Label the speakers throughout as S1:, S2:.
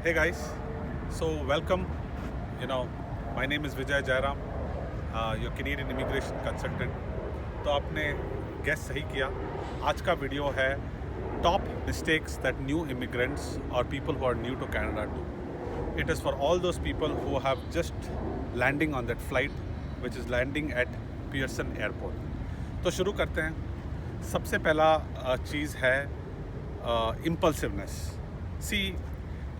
S1: Hey guys, so welcome. My name is Vijay Jairam, your Canadian immigration consultant. तो आपने guess सही किया. आज का वीडियो है top mistakes that new immigrants और people who are new to Canada do. It is for all those people who have just landing on that flight, which is landing at Pearson Airport. तो शुरू करते हैं. सबसे पहला चीज़ है impulsiveness. See,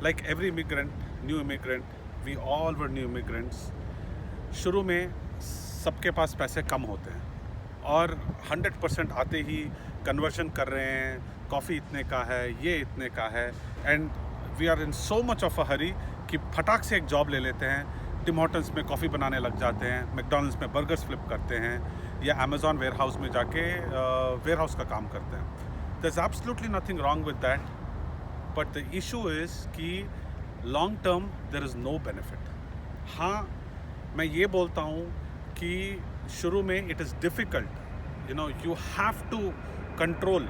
S1: like every immigrant, new immigrant, we all were new immigrants. शुरू में सबके पास पैसे कम होते हैं और 100% आते ही कन्वर्शन कर रहे हैं. कॉफ़ी इतने का है, ये इतने का है, and we are in so much of a hurry कि फटाक से एक जॉब ले लेते हैं. टिम हॉर्टन्स में कॉफ़ी बनाने लग जाते हैं, मैकडॉनल्ड्स में बर्गर्स फ्लिप करते हैं, या अमेज़ॉन वेयर हाउस में जाके वेयर हाउस का काम करते हैं. There is absolutely nothing wrong with that, but the issue is कि long term there is no benefit. हाँ, मैं ये बोलता हूँ कि शुरू में it is difficult, you have to control.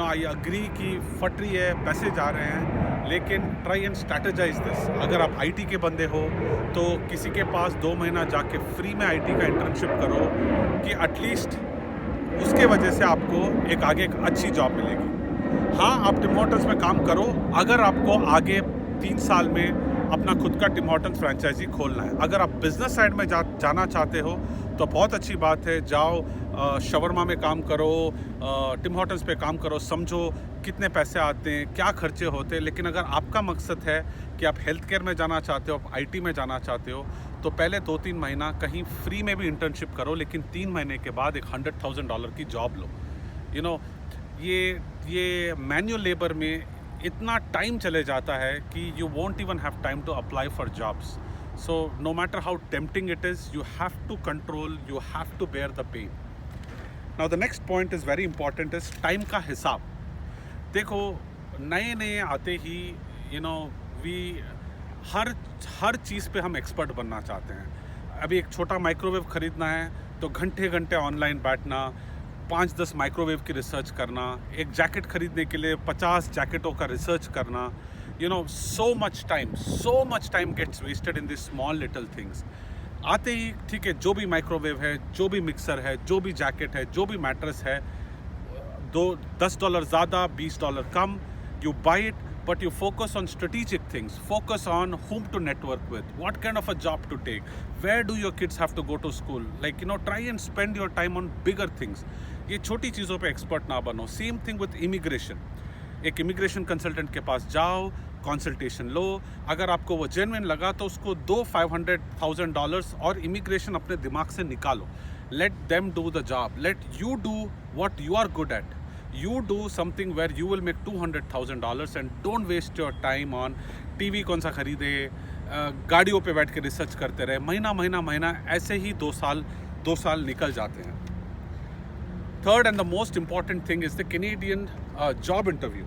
S1: I agree कि फट रही है, पैसे जा रहे हैं, लेकिन ट्राई एंड स्ट्रैटेजाइज दिस. अगर आप आईटी के बंदे हो तो किसी के पास 2 महीना जाके फ्री में आईटी का इंटर्नशिप करो कि एटलीस्ट उसके वजह से आपको आगे एक अच्छी जॉब मिलेगी. हाँ, आप टिम हॉर्टन्स में काम करो अगर आपको आगे 3 साल में अपना खुद का टिम हॉर्टन्स फ्रेंचाइजी खोलना है. अगर आप बिजनेस साइड में जाना चाहते हो तो बहुत अच्छी बात है, जाओ शवरमा में काम करो, टिम हॉर्टन्स पे काम करो, समझो कितने पैसे आते हैं, क्या खर्चे होते हैं. लेकिन अगर आपका मकसद है कि आप हेल्थ केयर में जाना चाहते हो, आप आईटी में जाना चाहते हो, तो पहले 2-3 महीना कहीं फ्री में भी इंटर्नशिप करो, लेकिन 3 महीने के बाद एक $100,000 की जॉब लो. ये मैन्युअल लेबर में इतना टाइम चले जाता है कि you won't even have time to apply for jobs. So no matter how tempting it is, you have to control, you have to bear the pain. Now the next point is very important, is time का हिसाब. देखो, नए आते ही we हर चीज़ पे हम expert बनना चाहते हैं. अभी एक छोटा माइक्रोवेव ख़रीदना है तो घंटे ऑनलाइन बैठना, 5-10 माइक्रोवेव की रिसर्च करना, एक जैकेट ख़रीदने के लिए 50 जैकेटों का रिसर्च करना. So much time gets wasted in these small little things. आते ही ठीक है, जो भी माइक्रोवेव है, जो भी मिक्सर है, जो भी जैकेट है, जो भी मैट्रेस है, $10 ज़्यादा, $20 कम, you buy it, but you focus on strategic things. Focus on whom to network with, what kind of a job to take, where do your kids have to go to school. Try and spend your time on bigger things. ये छोटी चीज़ों पे expert ना बनो. Same thing with immigration. एक immigration consultant के पास जाओ, consultation लो. अगर आपको वो जेन्युइन लगा तो उसको दो $500,000 और इमिग्रेशन अपने दिमाग से निकालो. Let them do the job. Let you do what you are good at. You do something where you will make $200,000 and don't waste your time on TV कौन सा खरीदे, गाड़ियों पे बैठ के रिसर्च करते रहे. महीना ऐसे ही 2 साल निकल जाते हैं. Third and the most important thing is the Canadian job interview.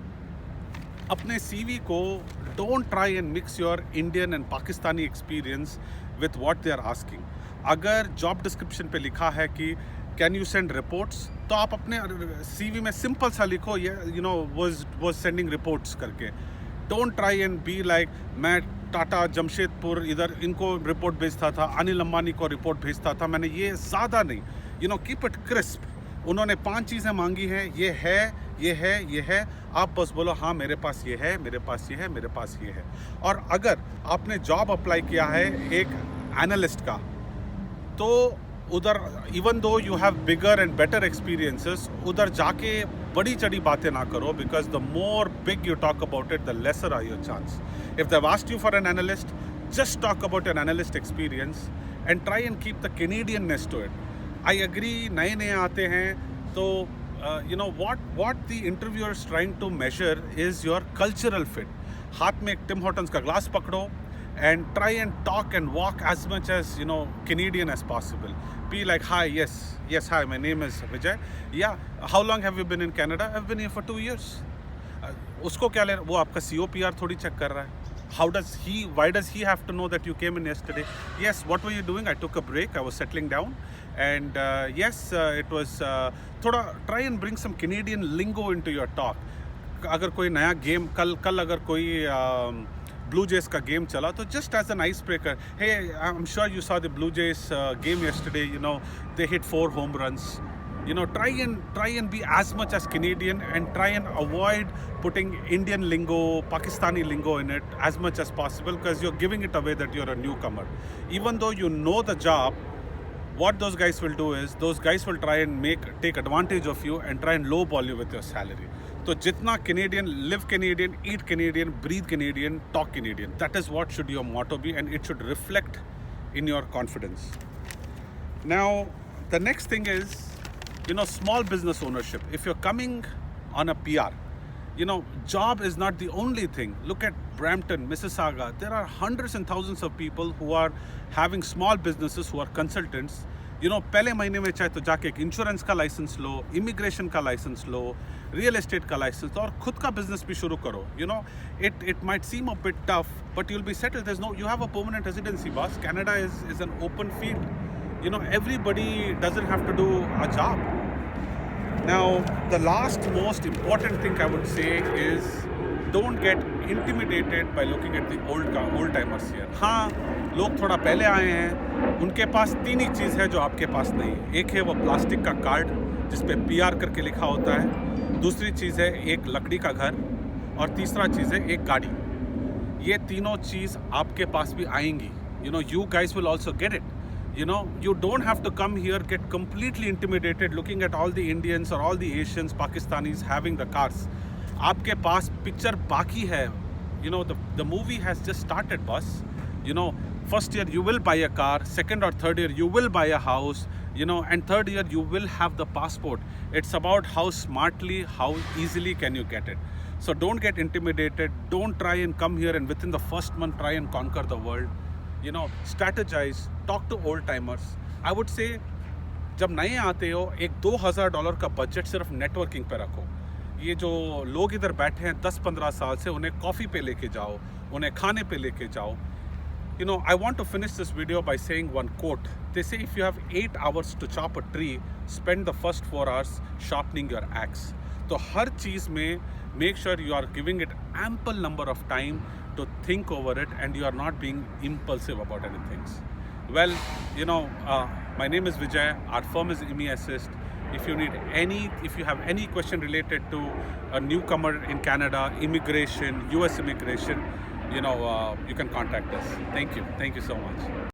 S1: अपने CV को don't try and mix your Indian and Pakistani experience with what they are asking. अगर जॉब डिस्क्रिप्शन पे लिखा है कि कैन यू सेंड रिपोर्ट्स, तो आप अपने CV में सिंपल सा लिखो, वाज सेंडिंग रिपोर्ट्स करके. Don't try and be like मैं टाटा जमशेदपुर इधर इनको रिपोर्ट भेजता था, अनिल अंबानी को रिपोर्ट भेजता था. मैंने ये ज़्यादा नहीं. Keep it crisp. उन्होंने 5 चीज़ें मांगी हैं, ये है, आप बस बोलो हाँ मेरे पास ये है, मेरे पास ये है, मेरे पास ये है. और अगर आपने जॉब अप्लाई किया है एक एनालिस्ट का, तो उधर even though you have bigger and better experiences, उधर जाके बड़ी चढ़ी बातें ना करो, because the more big you talk about it the lesser are your chance. If they have asked you for an analyst, just talk about an analyst experience and try and keep the Canadianness to it. I agree, नए आते हैं तो what the interviewer is trying to measure is your cultural fit. हाथ में एक Tim Hortons का glass पकड़ो and try and talk and walk as much as Canadian as possible. Be like, hi, yes, hi, my name is Vijay. Yeah, how long have you been in Canada? I've been here for 2 years. उसको क्या ले, वो आपका COPR थोड़ी check कर रहा है. Why does he have to know that you came in yesterday? Yes, what were you doing? I took a break, I was settling down, and it was थोड़ा try and bring some Canadian lingo into your talk. अगर कोई नया game कल अगर कोई Blue Jays का game चला, तो just as an icebreaker, hey, I'm sure you saw the Blue Jays game yesterday. You know, they hit 4 home runs. You know, try and be as much as Canadian, and try and avoid putting Indian lingo, Pakistani lingo in it as much as possible, because you're giving it away that you're a newcomer. Even though you know the job, what those guys will do is, those guys will try and take advantage of you and try and lowball you with your salary. So jitna Canadian, live Canadian, eat Canadian, breathe Canadian, talk Canadian. That is what should your motto be, and it should reflect in your confidence. Now, the next thing is, you know, small business ownership. If you're coming on a PR, you know, job is not the only thing. Look at Brampton, Mississauga. There are hundreds and thousands of people who are having small businesses, who are consultants. You know, पहले महीने में चाहे तो जाके एक insurance का licence लो, immigration का licence लो, real estate का लाइसेंस लो, और खुद का बिजनेस भी शुरू करो. You know, it might seem a bit tough, but you'll be settled. You have a permanent residency, boss. Canada is an open field. You know, everybody doesn't have to do a job. Now, the last most important thing I would say is, don't get intimidated by looking at the old timers here. हाँ, लोग थोड़ा पहले आए हैं, उनके पास 3 ही चीज़ है जो आपके पास नहीं है. एक है वो प्लास्टिक का कार्ड जिस पे PR करके लिखा होता है, दूसरी चीज़ है एक लकड़ी का घर, और तीसरा चीज़ है एक गाड़ी. ये तीनों चीज़ आपके पास भी आएंगी. You know, you guys will also get it. You know, you don't have to come here, get completely intimidated looking at all the Indians or all the Asians, Pakistanis having the cars. आपके पास picture बाकी है. You know, the movie has just started, boss. You know, first year you will buy a car, second or third year you will buy a house, you know, and third year you will have the passport. It's about how smartly, how easily can you get it. So don't get intimidated. Don't try and come here and within the first month try and conquer the world. You know, strategize, talk to old timers. I would say, जब नए आते हो, एक $2,000 का budget सिर्फ networking पे रखो. ये जो लोग इधर बैठे हैं 10-15 साल से, उन्हें कॉफ़ी पे लेके जाओ, उन्हें खाने पे लेके जाओ. You know, I want to finish this video by saying one quote. They say if you have 8 hours to chop a tree, spend the first 4 hours sharpening your axe. तो हर चीज़ में make sure you are giving it ample number of time to think over it, and you are not being impulsive about anything. Well, you know, my name is Vijay. Our firm is IMI Assist. If you have any question related to a newcomer in Canada, immigration, US immigration, you know, you can contact us. Thank you so much.